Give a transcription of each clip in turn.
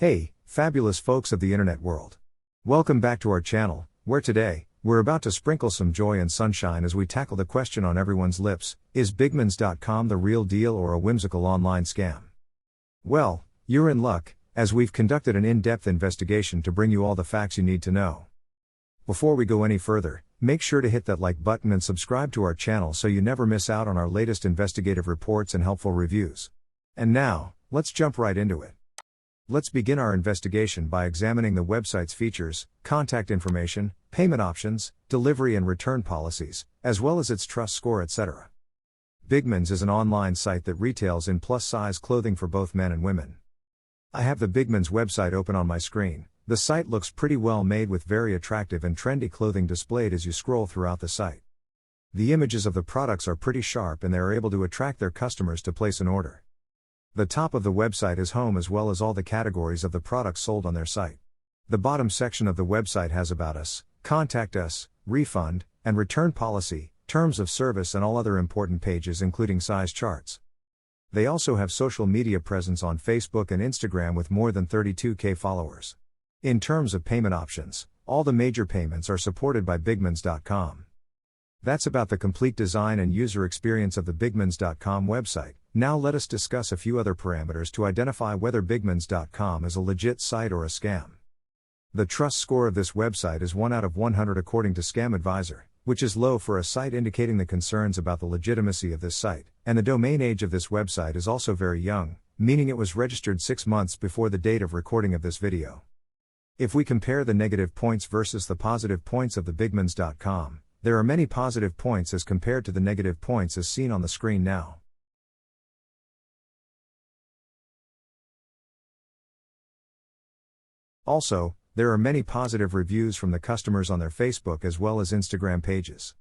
Hey, fabulous folks of the internet world. Welcome back to our channel, where today, we're about to sprinkle some joy and sunshine as we tackle the question on everyone's lips: is bigmans.com the real deal or a whimsical online scam? Well, you're in luck, as we've conducted an in-depth investigation to bring you all the facts you need to know. Before we go any further, make sure to hit that like button and subscribe to our channel so you never miss out on our latest investigative reports and helpful reviews. And now, let's jump right into it. Let's begin our investigation by examining the website's features, contact information, payment options, delivery and return policies, as well as its trust score, etc. Bigmans is an online site that retails in plus-size clothing for both men and women. I have the Bigmans website open on my screen. The site looks pretty well made with very attractive and trendy clothing displayed as you scroll throughout the site. The images of the products are pretty sharp and they are able to attract their customers to place an order. The top of the website is home as well as all the categories of the products sold on their site. The bottom section of the website has About Us, Contact Us, Refund, and Return Policy, Terms of Service and all other important pages including size charts. They also have social media presence on Facebook and Instagram with more than 32,000 followers. In terms of payment options, all the major payments are supported by bigmans.com. That's about the complete design and user experience of the bigmans.com website. Now let us discuss a few other parameters to identify whether bigmans.com is a legit site or a scam. The trust score of this website is 1 out of 100 according to Scam Advisor, which is low for a site, indicating the concerns about the legitimacy of this site, and the domain age of this website is also very young, meaning it was registered 6 months before the date of recording of this video. If we compare the negative points versus the positive points of the bigmans.com, there are many positive points as compared to the negative points as seen on the screen now. Also, there are many positive reviews from the customers on their Facebook as well as Instagram pages.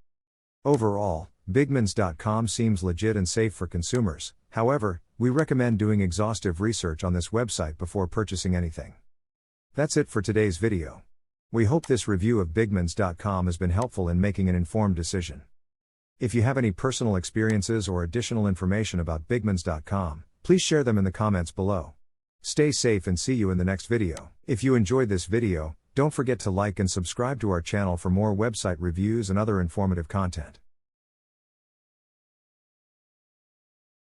Overall, bigmans.com seems legit and safe for consumers. However, we recommend doing exhaustive research on this website before purchasing anything. That's it for today's video. We hope this review of bigmans.com has been helpful in making an informed decision. If you have any personal experiences or additional information about bigmans.com, please share them in the comments below. Stay safe and see you in the next video. If you enjoyed this video, don't forget to like and subscribe to our channel for more website reviews and other informative content.